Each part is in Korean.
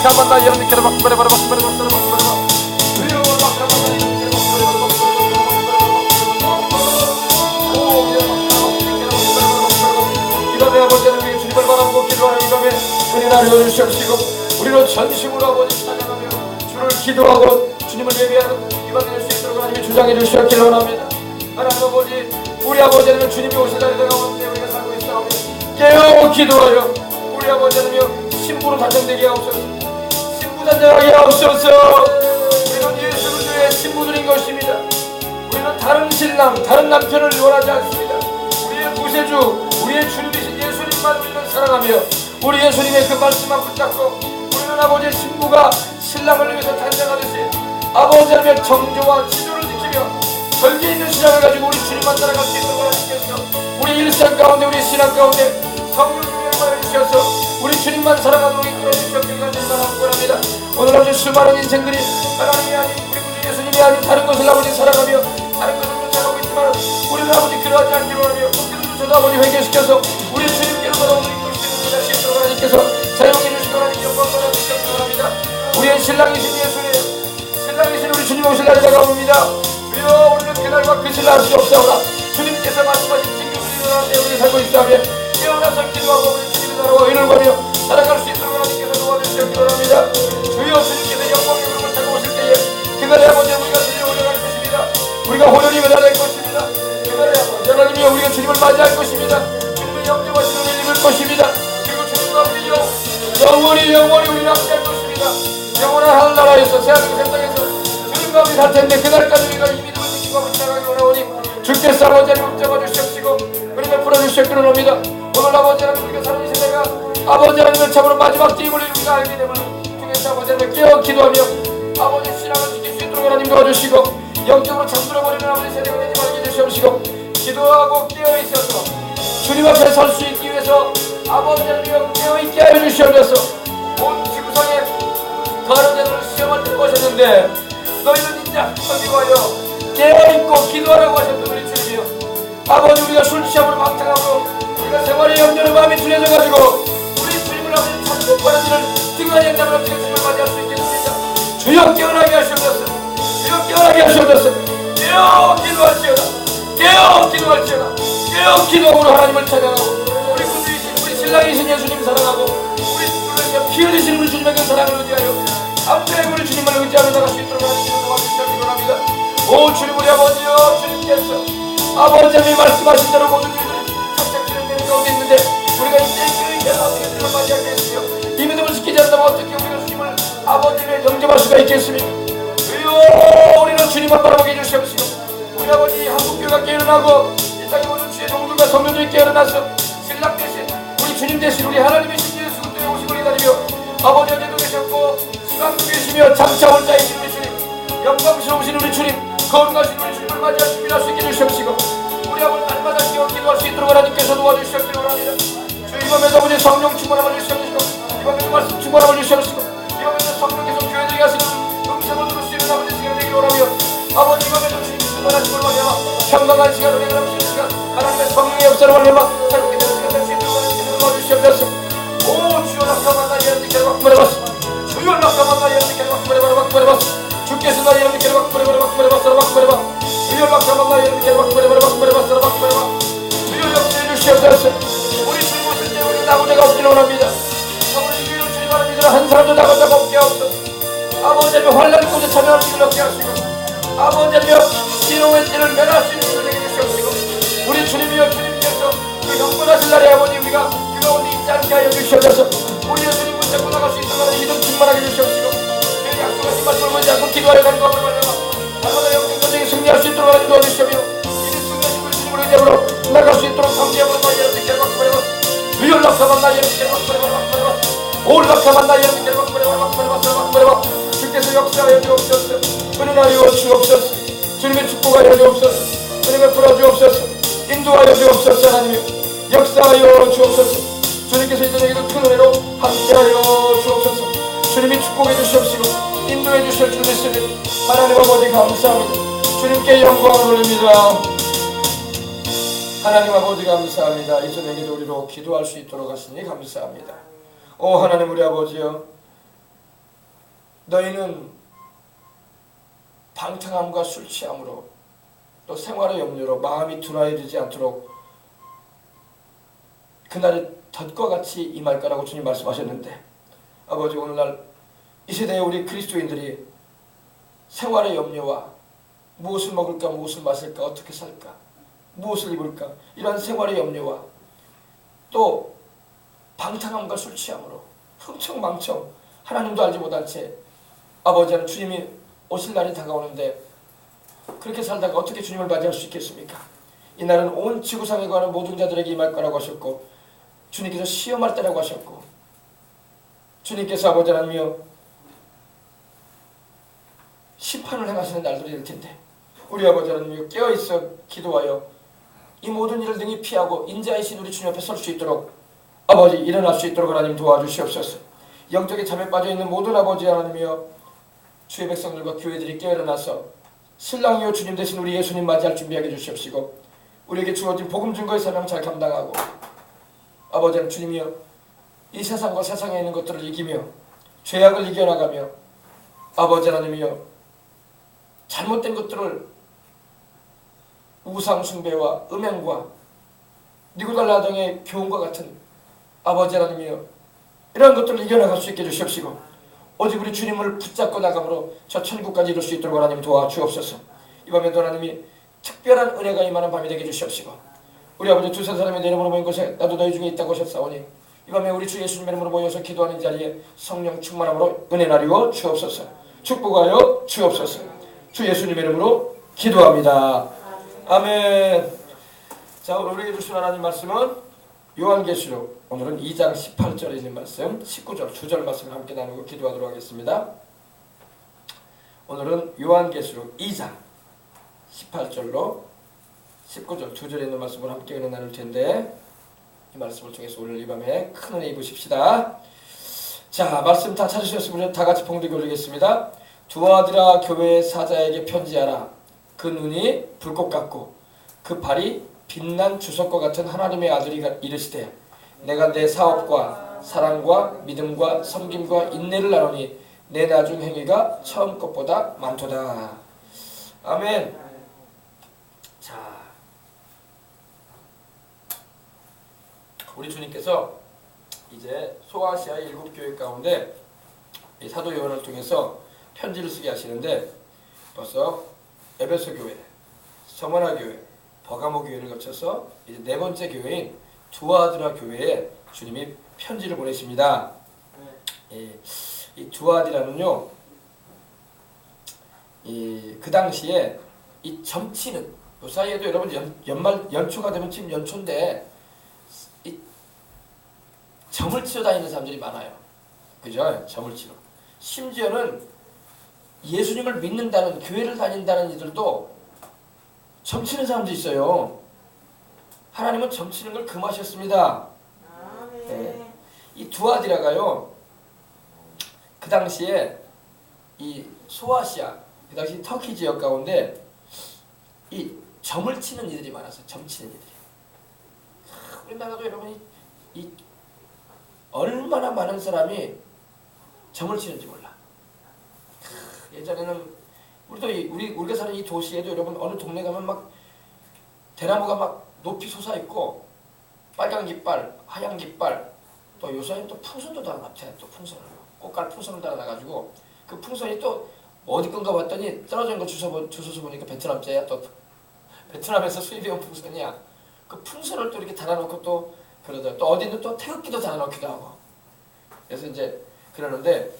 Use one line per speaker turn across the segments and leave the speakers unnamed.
라카만나 예르니케르 바쿠베레바라 바쿠베레바 사라 바쿠베레바 주여 라카만나 예르니케르 바쿠베레바라 바쿠베레바 이 밤에 아버지 하나님 주님을 바라보고 기도하는 이 밤에 은혜를 알려주시옵시고 우리로 전심으로 아버지 찬양하며 주를 기도하고 주님을 예배하는 이 밤에 될 수 있도록 하나님이 주장해 주시옵기를 원합니다. 하나님 아버지 우리 아버지 하나님 주님이 오실 날이 다가오는데 우리가 살고 있사오며 깨어 기도하여 우리 아버지 하나님 신부로 단정되게 하옵소서. 신부 단정하게 하옵소서. 우리는 예수 그리스도의 신부들인 것입니다. 우리는 다른 신랑 다른 남편을 원하지 않습니다. 우리의 구세주 우리의 주님이신 예수님만 우리는 사랑하며 우리 예수님의 그 말씀만 붙잡고 우리는 아버지의 신부가 신랑을 위해서 단정하듯이 아버지 하나님의 정조와 지조를 지키며 절개 있는 신앙을 가지고 우리 주님만 따라갈 수 있도록 하나님께서 우리 일상 가운데 우리 신앙 가운데 성령님을 말해주셔서 우리 주님만 사랑하도록 이끌어주시옵기를 간절히 바랍니다. 오늘 아버지 수많은 인생들이 하나님이 아닌 우리 구주 예수님이 아닌 다른 것을 아버지 사랑하며 다른 것을 쫓아가고 있지만 우리는 아버지 그러하지 않기로 하며 저도 아버지 회개시켜서 우리 주님께로 돌아오는 이끌어주시는 자식 있도록 하나님께서 사용해 주시고 하나님 영광 받아주시옵기를 바랍니다. 우리의 신랑이신 예수님 신랑이신 우리 주님 오실 날이 다가옵니다. 주여 우리는 그날과 그 신을 알 수 없사오나 주님께서 말씀하신 지금 우리는 우리 살고 있사오며 깨어나서 기도하고 우리 주님의 나라와 의를 구하며 살아갈 수 있도록 하나님께서 도와주시옵기를 원합니다. 주여 주님께서 영광의 흐름을 타고 오실 때에 그날의 아버지 우리가 주님을 올려갈 것입니다. 우리가 호련히 매달릴 것입니다. 그날의 아버지 하나님이 우리가 주님을 맞이할 것입니다. 주님을 영접하시는 우리를 입을 것입니다. 그리고 주님과 우리 영원히 우리를 함께할 것입니다. 영원한 하늘나라에서 새하늘과 새 땅에서 주님과 우리 살 텐데 그날까지 우리가 이 믿음을 지키고 붙잡아가기 원하오니 주께서 아버지 하나님 붙잡아 주시옵시고 은혜를 풀어주시옵기를 합니다. 오늘 아버지 하나님 우리가 사는 이 세대가 아버지 하나님을 참으로 마지막 띠임을 우리가 알게 되면 주께서 아버지 하나님을 깨어 기도하며 아버지 신앙을 지킬 수 있도록 하나님 도와주시고 영적으로 잠들어버리는 아버지 세대가 되지 말게 해주시옵시고 기도하고 깨어있어서 주님 앞에 설 수 있기 위해서 아버지 하나님 깨어있게 하여 주시옵소서. 온 지구상에 다른 자들을 시험할 때 오셨는데 너희는 이제 거기 와요 깨어있고 기도하라고 하셨던 우리 주님이요 아버지 우리가 술 취함으로 방탕하고 우리가 생활의 염려로 마음이 틀려져가지고 우리 주님을 아버지 참고 바라지는 등한 행장을 어떻게 주님을 맞이할 수 있겠습니까? 주여 깨어나게 하시옵소서. 주여 깨어나게 하시옵소서. 깨어 기도할지어다. 깨어 기도할지어다. 깨어 기도함으로 하나님을 찬양하고 우리 구주이신 우리 신랑이신 예수님 사랑하고 우리 주님께서 피 흘리신 우리 주님의 그 사랑을 의지하여 아무튼 우리 주님을 의지하며 나갈 수 있도록 하나님께서 도와주시옵기를 합니다. 오 주님 우리 아버지여 주님께서 아버지 하나님이 말씀하신 대로 모든 일들이 착착 진행되는 가운데 있는데 우리가 이제 그 의지하여 어떻게 주님을 맞이하겠으며 이 믿음을 지키지 않다면 어떻게 우리가 주님을 아버지를 영접할 수가 있겠습니까? 주여 우리는 주님만 바라보게 해주시옵시고 우리 아버지 한국교회가 깨어나고 이 땅의 모든 주의 종들과 성도들이 깨어나서 신랑 대신 우리 주님 대신 우리 하나님이신 예수 그리스도의 오심을 기다리며 아버지 어제도 계셨고 시간도 계시며 장차 올 자이신 우리 주님 영광스러우신 우리 주님 거룩하신 우리 주님을 맞이할 준비할 수 있게 해주시옵시고 우리 아버지 날마다 기어 기도할 수 있도록 하나님께서 도와주시옵기를 원합니다. 주 이 밤에도 아버지 성령 충만함을 주시옵시고 이 밤에도 말씀 충만함을 주시옵시고 이 밤에도 성령께서 교회들이 가시는 음성을 들을 수 있는 아버지 시간이 되기를 원하며 아버지 이 밤에도 주님 충만하심을 원하며 평강한 시간 은혜가 넘치는 시간 하나님의 성령의 역사를 원하며 새롭게 되는 시간 될 수 있도록 하나님께서 도와주시옵소서. 오 주여 낙하만나 예언니께로 바꾸버려봤어. 주여 낙하만나 예언니께로 바꾸버려봤어. 주께서 나 예언니께로 바꾸버려봤어. 주여 낙하만나 예언니께로 바꾸버려봤어. 주여 역사해 주시옵소서. 우리 주님 오실 때 우리 나무자가 없기를 원합니다. 아버지 주여 주님 하는 이들 한 사람도 나무자가 없게 하옵소서. 아버지 하나님 환란 가운데 참여할 수 있도록 하시고 아버지 하나님 신호의 띠를 면할 수 있는 것을 내게 주시옵시고 우리 주님이여 주님께서 그 영원하신 날에 아버지 우리가 그 가운데 있지 않게 하여 주시옵소서. 우리 예수님 붙잡고 나갈 수 있도록 하는 믿음 충만하게 주시옵시고 그 약속하신 말씀을 보지 않고 기도하여 가는 것으로 말미암아 날마다 영적 전쟁에 승리할 수 있도록 하는 도와주시오며 이미 승리하신 우리 주님을 의지함으로 나갈 수 있도록 성지함으로 나의 이렇게 바꾸버려봤어. 주여 낙하만 나의 이렇게 바꾸버려봤어. 올 낙하만 나의 이렇게 바꾸버려봤어. 주께서 역사하여 주옵소서. 은혜하여 주옵소서. 주님의 축복하여 주옵소서. 은혜를 풀어주옵소서. 인도하여 주옵소서. 하나님이여 역사하여 주옵소서. 주님께서 이들에게도 큰 은혜로 함께하여 주옵소서. 주님이 축복해 주시옵시고 인도해 주실 줄 믿으니 하나님 아버지 감사합니다. 주님께 영광을 올립니다. 하나님 아버지 감사합니다. 이 저녁에도 우리로 기도할 수 있도록 하시니 감사합니다. 오 하나님 우리 아버지여 너희는 방탕함과 술 취함으로 또 생활의 염려로 마음이 둔하여지지 않도록 그날이 덫과 같이 임할 거라고 주님 말씀하셨는데, 아버지, 오늘날 이 세대에 우리 그리스도인들이 생활의 염려와 무엇을 먹을까, 무엇을 마실까, 어떻게 살까, 무엇을 입을까, 이러한 생활의 염려와 또 방탕함과 술 취함으로 흥청망청 하나님도 알지 못한 채 아버지는 주님이 오실 날이 다가오는데 그렇게 살다가 어떻게 주님을 맞이할 수 있겠습니까? 이 날은 온 지구상에 관한 모든 자들에게 임할 거라고 하셨고, 주님께서 시험할 때라고 하셨고, 주님께서 아버지 하나님이여 심판을 행하시는 날들이 될 텐데, 우리 아버지 하나님이여 깨어있어 기도하여 이 모든 일을 등이 피하고 인자이신 우리 주님 앞에 설 수 있도록 아버지 일어날 수 있도록 하나님 도와주시옵소서. 영적인 잠에 빠져있는 모든 아버지 하나님이여 주의 백성들과 교회들이 깨어나서 신랑이요 주님 대신 우리 예수님 맞이할 준비하게 해주시옵시고, 우리에게 주어진 복음 증거의 사명 잘 감당하고 아버지 하나님 주님이여 이 세상과 세상에 있는 것들을 이기며 죄악을 이겨나가며 아버지 하나님이여 잘못된 것들을 우상 숭배와 음행과 니고달라당의 교훈과 같은 아버지 하나님이여 이러한 것들을 이겨나갈 수 있게 해주시옵시고, 오직 우리 주님을 붙잡고 나감으로 저 천국까지 이룰 수 있도록 하나님 도와주옵소서. 이 밤에도 하나님이 특별한 은혜가 임하는 밤이 되게 해주시옵시고, 우리 아버지 두세 사람이 내 이름으로 모인 곳에 나도 너희 중에 있다고 하셨사오니 이 밤에 우리 주 예수님 이름으로 모여서 기도하는 자리에 성령 충만함으로 은혜 나리워 주옵소서. 축복하여 주옵소서. 주 예수님 이름으로 기도합니다. 아멘. 자, 오늘 우리에게 주신 하나님 말씀은 요한계시록 오늘은 2장 18절에 있는 말씀, 19절, 2절 말씀을 함께 나누고 기도하도록 하겠습니다. 오늘은 요한계시록 2장 18절로 19절, 2절에 있는 말씀을 함께 은혜 나눌 텐데, 이 말씀을 통해서 오늘 이 밤에 큰 은혜 입으십시다. 자, 말씀 다 찾으셨으면 다 같이 봉독해 올리겠습니다. 두아디라 교회의 사자에게 편지하라. 그 눈이 불꽃 같고 그 발이 빛난 주석과 같은 하나님의 아들이 이르시되, 내가 내 사업과 사랑과 믿음과 섬김과 인내를 나누니 내 나중 행위가 처음 것보다 많도다. 아멘. 자, 우리 주님께서 이제 소아시아의 7교회 가운데 이 사도 요한을 통해서 편지를 쓰게 하시는데, 벌써 에베소 교회, 서머나 교회, 버가모 교회를 거쳐서 이제 네 번째 교회인 두아디라 교회에 주님이 편지를 보내십니다. 이 두아디라는요, 그 당시에 이 점치는, 그 사이에도 여러분 연초가 되면 지금 연초인데 이 점을 치러 다니는 사람들이 많아요. 그죠? 점을 치러. 심지어는 예수님을 믿는다는, 교회를 다닌다는 이들도 점치는 사람도 있어요. 하나님은 점치는 걸 금하셨습니다. 네. 이 두아디라가요, 그 당시에 이 소아시아, 그 당시 터키 지역 가운데 이 점을 치는 이들이 많았어요. 점 치는 이들이. 우리나라도 여러분이 이 얼마나 많은 사람이 점을 치는지 몰라. 예전에는 우리도 우리가 사는 이 도시에도 여러분 어느 동네 가면 막 대나무가 막 높이 솟아 있고 빨간 깃발, 하얀 깃발, 또 요새는 또 풍선도 달아놨대. 또 풍선을, 꽃갈 풍선을 달아놔가지고 그 풍선이 또 어디 건가 봤더니 떨어진 거 주워서 보니까 베트남제야. 또 베트남에서 수입해온 풍선이야. 그 풍선을 또 이렇게 달아놓고 또 그러더라. 또 어디는 또 태극기도 달아놓기도 하고. 그래서 이제 그러는데,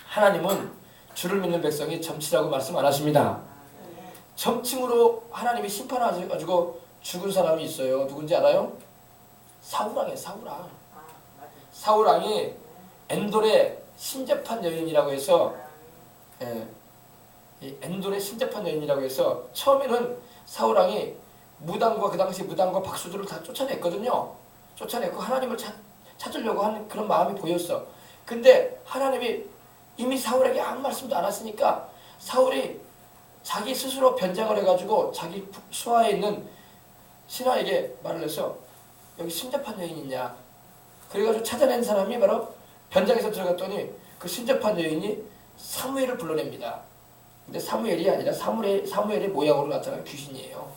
하나님은 주를 믿는 백성이 점치라고 말씀 안 하십니다. 점침으로 하나님이 심판하셔가지고 죽은 사람이 있어요. 누군지 알아요? 사울왕이에요. 사울왕. 사울왕이 엔돌의 신접한 여인이라고 해서, 이 엔돌의 신접한 여인이라고 해서 처음에는 사울왕이 무당과, 그 당시 무당과 박수들을 다 쫓아냈거든요. 쫓아냈고 하나님을 찾으려고 하는 그런 마음이 보였어. 근데 하나님이 이미 사울에게 아무 말씀도 안 하시니까 사울이 자기 스스로 변장을 해가지고 자기 수하에 있는 신하에게 말을 해서, 여기 신접한 여인 있냐? 그래가지고 찾아낸 사람이 바로 변장해서 들어갔더니 그 신접한 여인이 사무엘을 불러냅니다. 근데 사무엘이 아니라 사무엘의 모양으로 나타난 귀신이에요.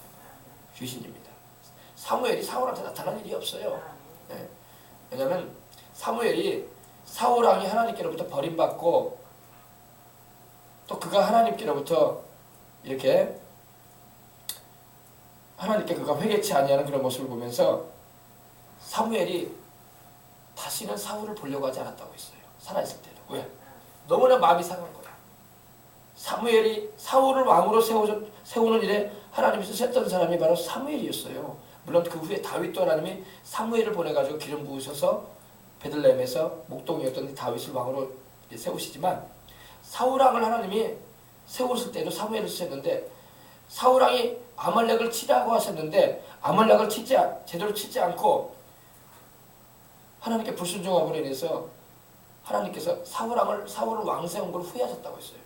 귀신입니다. 사무엘이 사울한테 나타난 일이 없어요. 네. 왜냐하면 사무엘이 사울 왕이 하나님께로부터 버림받고 또 그가 하나님께로부터 이렇게 하나님께 그가 회개치 아니하는 그런 모습을 보면서 사무엘이 다시는 사울을 보려고 하지 않았다고 했어요. 살아있을 때도. 왜? 너무나 마음이 상한 거야. 사무엘이 사울을 왕으로 세우는 일에 하나님이 쓰셨던 사람이 바로 사무엘이었어요. 물론 그 후에 다윗도 하나님이 사무엘을 보내가지고 기름 부으셔서 베들레헴에서 목동이었던 다윗을 왕으로 세우시지만 사울왕을 하나님이 세우실 때도 사무엘을 쓰셨는데 사울왕이 아말렉을 치라고 하셨는데 아말렉을 제대로 치지 않고 하나님께 불순종함으로 인해서 하나님께서 사울을 왕 세운 걸 후회하셨다고 했어요.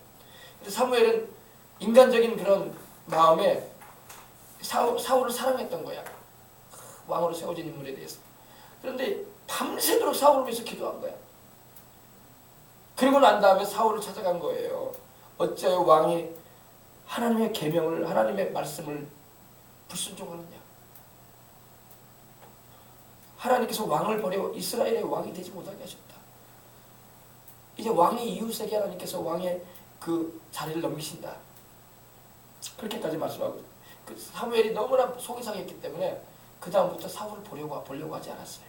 근데 사무엘은 인간적인 그런 마음에 사울을 사랑했던 거야. 왕으로 세워진 인물에 대해서. 그런데 밤새도록 사울을 위해서 기도한 거야. 그리고 난 다음에 사울을 찾아간 거예요. 어찌하여 왕이 하나님의 계명을 하나님의 말씀을 불순종하느냐. 하나님께서 왕을 버려 이스라엘의 왕이 되지 못하게 하셨다. 이제 왕이 이웃에게 하나님께서 왕의 그 자리를 넘기신다. 그렇게까지 말씀하고 그 사무엘이 너무나 속이 상했기 때문에 그 다음부터 사울을 보려고 하지 않았어요.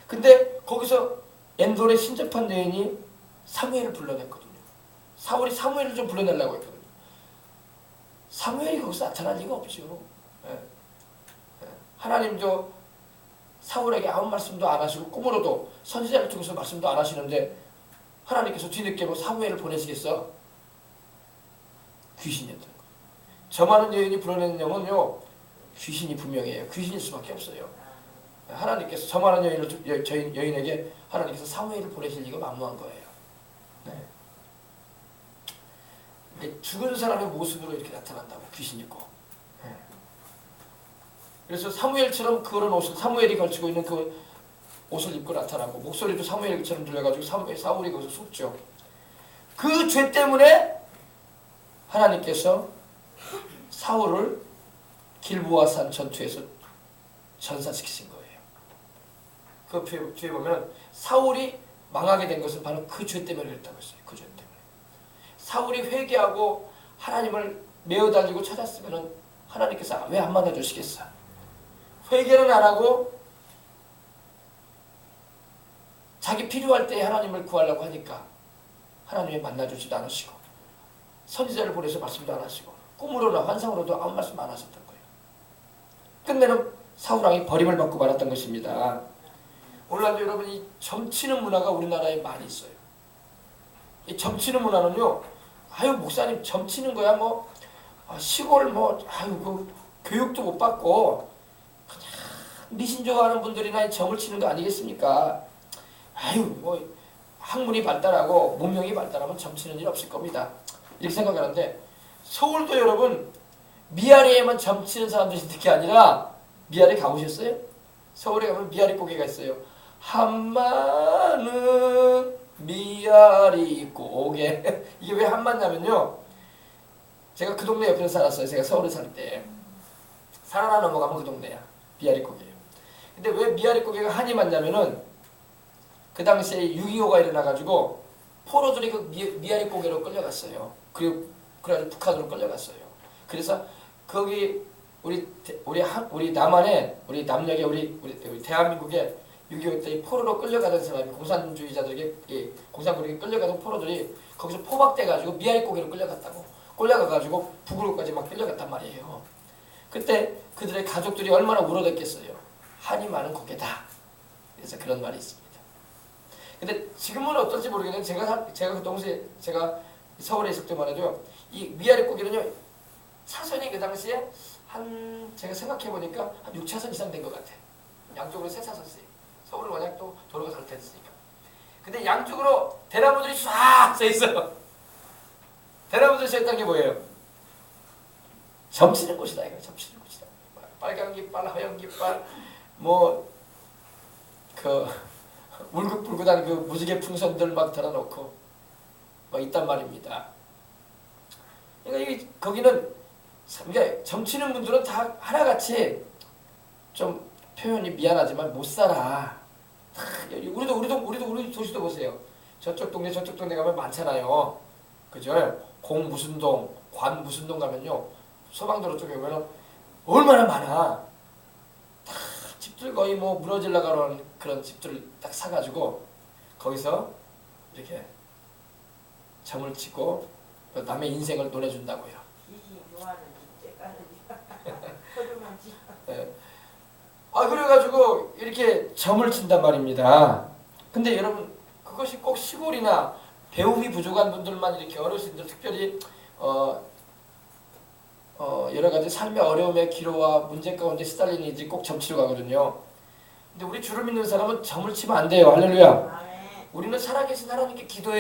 근데 거기서 엔돌에 신접한 여인이 사무엘을 불러냈거든요. 사울이 사무엘을 좀 불러내려고 했거든요. 사무엘이 거기서 나타날 리가 없죠. 하나님도 사울에게 아무 말씀도 안 하시고 꿈으로도 선지자를 통해서 말씀도 안 하시는데 하나님께서 뒤늦게 뭐 사무엘을 보내시겠어? 귀신이었던 거예요. 저 많은 여인이 불어내는 영은요 귀신이 분명해요. 귀신일 수밖에 없어요. 하나님께서 저 많은 여인에게 하나님께서 사무엘을 보내실 리가 만무한 거예요. 네. 죽은 사람의 모습으로 이렇게 나타난다고 귀신이고. 네. 그래서 사무엘처럼 그런 옷을 사무엘이 걸치고 있는 그 옷을 입고 나타나고 목소리도 사무엘처럼 들려가지고 사울이 거기서 숨죠. 그 죄 때문에 하나님께서 사울을 길보아산 전투에서 전사시키신 거예요. 그 뒤에 보면 사울이 망하게 된 것은 바로 그 죄 때문에 그랬다고 했어요. 그 죄 때문에. 사울이 회개하고 하나님을 메어 달리고 찾았으면 하나님께서 왜 안 만나주시겠어? 회개는 안 하고 자기 필요할 때 하나님을 구하려고 하니까 하나님이 만나주지도 않으시고 선지자를 보내서 말씀도 안 하시고 꿈으로나 환상으로도 아무 말씀 안 하셨던 거예요. 끝내는 사울왕이 버림을 받고 말았던 것입니다. 오늘날도 여러분 이 점치는 문화가 우리나라에 많이 있어요. 이 점치는 문화는요, 아유 목사님 점치는 거야 뭐 시골 뭐 아유 그 교육도 못 받고 그냥 미신 좋아하는 분들이나 점을 치는 거 아니겠습니까? 아유 뭐 학문이 발달하고 문명이 발달하면 점치는 일 없을 겁니다. 이렇게 생각하는데 서울도 여러분 미아리에만 점치는 사람들이 있는 게 아니라 미아리 가보셨어요? 서울에 가면 미아리 고개가 있어요. 한마는 미아리 고개. 이게 왜 한마냐면요, 제가 그 동네 옆에서 살았어요. 제가 서울에 살 때 산 하나 넘어가면 그 동네야. 미아리 고개예요. 근데 왜 미아리 고개가 한이 맞냐면은 그 당시에 6.25가 일어나가지고 포로들이 그 미아리 고개로 끌려갔어요. 그래가지고 북한으로 끌려갔어요. 그래서 거기 우리 남한에 우리 남녘에 우리 대한민국에 6.25 때 포로로 끌려가던 사람이 공산주의자들에게 공산국에게 끌려가던 포로들이 거기서 포박돼가지고 미아리 고개로 끌려가가지고 북으로까지 막 끌려갔단 말이에요. 그때 그들의 가족들이 얼마나 울어댔겠어요. 한이 많은 고개다. 그래서 그런 말이 있습니다. 근데 지금은 어떨지 모르겠는데 제가 그 동시에 제가 서울에 있을 때만 해도요, 이 미아리 고개는요 차선이 그 당시에 제가 생각해 보니까 한 6차선 이상 된 것 같아. 양쪽으로 3차선씩. 서울은 워낙 또 도로가 잘 됐으니까. 근데 양쪽으로 대나무들이 쫙 서 있어요. 대나무들이 서 있다는 게 뭐예요? 점치는 곳이다 이거. 점치는 곳이다. 빨간 깃발, 하얀 깃발, 뭐 그 울긋불긋한 그 무지개 풍선들 막 달아놓고 있단 말입니다. 그러니까 거기는 그러니까 점치는 분들은 다 하나같이 좀 표현이 미안하지만 못 살아. 우리 도시도 보세요. 저쪽 동네 가면 많잖아요. 그죠? 공 무슨 동, 관 무슨 동 가면요. 소방도로 쪽에 보면 얼마나 많아. 다 집들 거의 뭐 무너질라 그런 그런 집들을 딱 사가지고 거기서 이렇게 점을 치고 남의 인생을 논해준다고요. 네. 그래가지고 이렇게 점을 친단 말입니다. 근데 여러분 그것이 꼭 시골이나 배움이 부족한 분들만 이렇게 어르신들 특별히 여러 가지 삶의 어려움의 기로와 문제 가운데 시달리는 이들이 꼭 점 치러 가거든요. 근데 우리 주를 믿는 사람은 점을 치면 안 돼요. 할렐루야. 우리는 살아계신 하나님께 기도해.